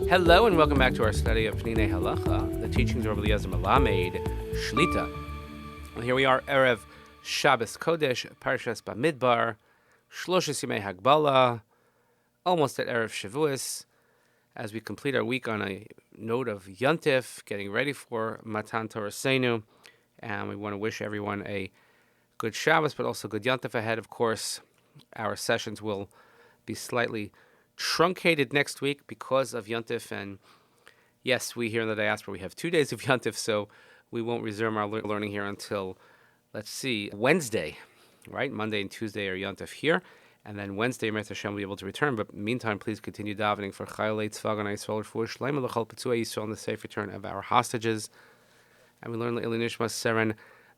Hello and welcome back to our study of Peninei Halacha, the teachings of Rav Yogev Cohen, Shlita. Well, here we are, Erev Shabbos Kodesh, Parshas Bamidbar, Shloshes Yemei Hagbala, almost at Erev Shavuos, as we complete our week on a note of Yontif, getting ready for Matan Torah Seinu, and we want to wish everyone a good Shabbos, but also good Yontif ahead. Of course, our sessions will be slightly truncated next week because of Yontif, and yes, we here in the diaspora, we have 2 days of Yontif, so we won't resume our learning here until, let's see, Wednesday, right? Monday and Tuesday are Yontif here, and then Wednesday, Mr. Hashem will be able to return, but meantime, please continue davening for Chayalei Tzvagan Yisrael, for Shleima L'chol Petzua Yisrael, and the safe return of our hostages. And we learn the Nishmat Seren,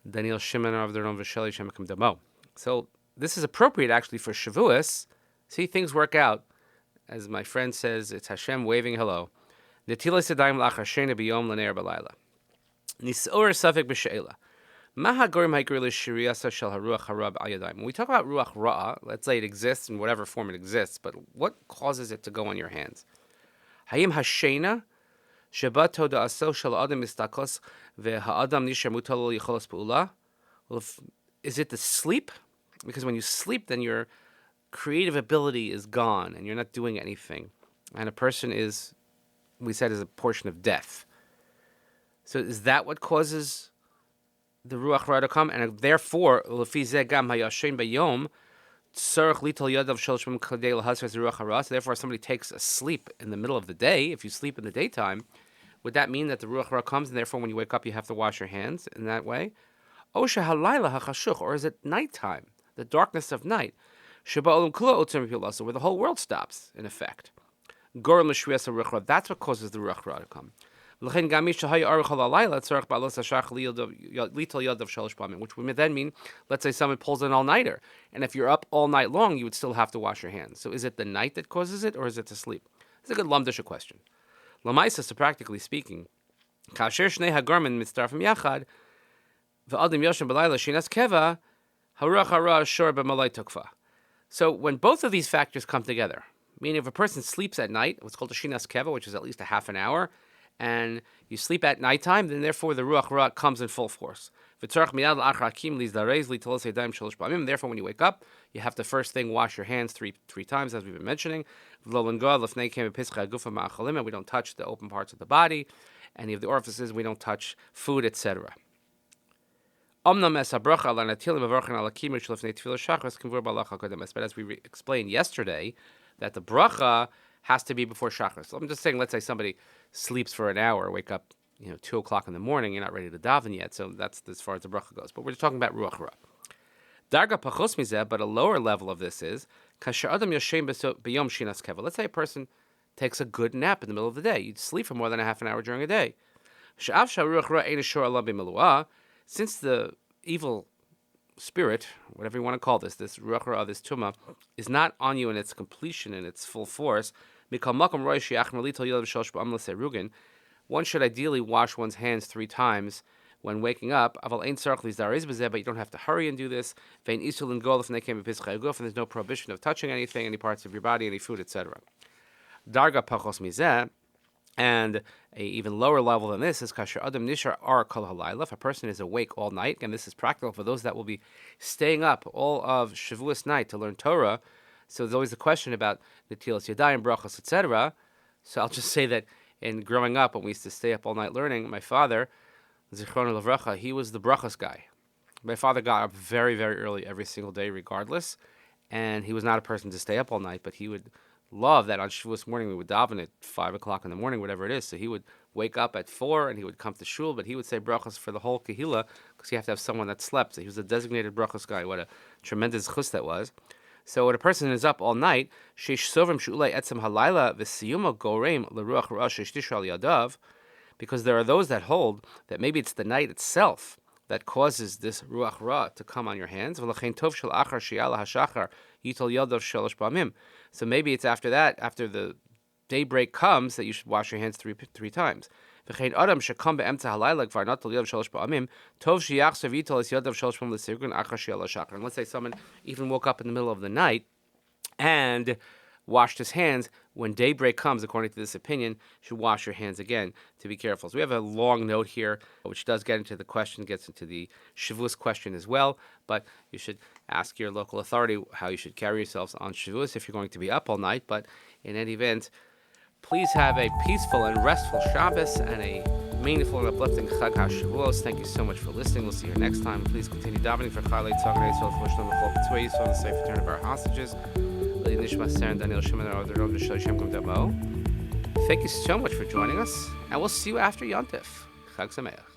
Daniel Shimon, of the Ron Vasheli Shemakim Damo. So this is appropriate, actually, for Shavuos. See, things work out. As my friend says, it's Hashem waving hello. Netilas yadayim la'achashena b'yom l'neir b'layla. Nis'or safek b'she'ela. Ma ha'gorim ha'ikri l'shiriyasa shel ha'ruach hara b'al yadayim. When we talk about ruach ra'ah, let's say it exists in whatever form it exists, but what causes it to go on your hands? Hayim ha'shena sheba toda'aso shel adam mistakos ve'ha'adam nishar mutalo yicholos pa'ula. Well, is it the sleep? Because when you sleep, then your creative ability is gone and you're not doing anything. And a person is, we said, is a portion of death. So is that what causes the Ruach Ra to come? And therefore, so therefore, if somebody takes a sleep in the middle of the day, if you sleep in the daytime, would that mean that the Ruach Ra comes and therefore when you wake up you have to wash your hands in that way? Or is it nighttime, the darkness of night? Where the whole world stops, in effect. That's what causes the Ruach Ra to come. Which would then mean, let's say someone pulls an all-nighter, and if you're up all night long, you would still have to wash your hands. So is it the night that causes it, or is it the sleep? It's a good lamdisha question. Lamaisa, so practically speaking, so when both of these factors come together, meaning if a person sleeps at night, what's called a shinas keva, which is at least a half an hour, and you sleep at nighttime, then therefore the ruach ra comes in full force. Therefore, when you wake up, you have to first thing wash your hands three times, as we've been mentioning. We don't touch the open parts of the body, any of the orifices, we don't touch food, etc. But as we explained yesterday, that the bracha has to be before shachar. So I'm just saying, let's say somebody sleeps for an hour, wake up, 2 o'clock in the morning, you're not ready to daven yet, so that's as far as the bracha goes. But we're just talking about ruach ra. Darga pachos mizeh, but a lower level of this is kasher adam yoshem b'yom shinas keva. Let's say a person takes a good nap in the middle of the day. You'd sleep for more than a half an hour during a day. Since the evil spirit, whatever you want to call this ruach ra, this tumah, is not on you in its completion, in its full force, one should ideally wash one's hands 3 times when waking up, but you don't have to hurry and do this. And there's no prohibition of touching anything, any parts of your body, any food, etc. Darga pachos mizeh. And a even lower level than this is kasher adam nishar ar kol halayla. If a person is awake all night, and this is practical for those that will be staying up all of Shavuos night to learn Torah. So there's always the question about netilas yadayim, brachos, etc. So I'll just say that in growing up, when we used to stay up all night learning, my father, Zichrono Livracha, he was the brachos guy. My father got up very, very early every single day, regardless, and he was not a person to stay up all night, but he would love that on Shavuos morning we would daven at 5 o'clock in the morning, whatever it is. So he would wake up at 4 and he would come to shul, but he would say brachos for the whole kahila because you have to have someone that slept. So he was a designated brachos guy. What a tremendous chus that was. So when a person is up all night, sheish sovrim she'ulei etzem halayla v'siyuma goreim l'ruach ra sheishtishra al yadav, because there are those that hold that maybe it's the night itself that causes this ruach ra to come on your hands. So maybe it's after that, after the daybreak comes, that you should wash your hands three times. And let's say someone even woke up in the middle of the night and washed his hands when daybreak comes, according to this opinion, you should wash your hands again to be careful. So we have a long note here, which does get into the question, gets into the Shavuos question as well, but you should ask your local authority how you should carry yourselves on Shavuos if you're going to be up all night. But in any event, please have a peaceful and restful Shabbos and a meaningful and uplifting Chag HaShavuos. Thank you so much for listening. We'll see you next time. Please continue davening for Chalei Tzagre Yisrael for Shlomo Chol Petzui Yisrael, the safe return of our hostages. Nishmat and Daniel Shimon and Arthur Rom Shem Kum Damo. Thank you so much for joining us, and we'll see you after Yontif. Chag Sameach.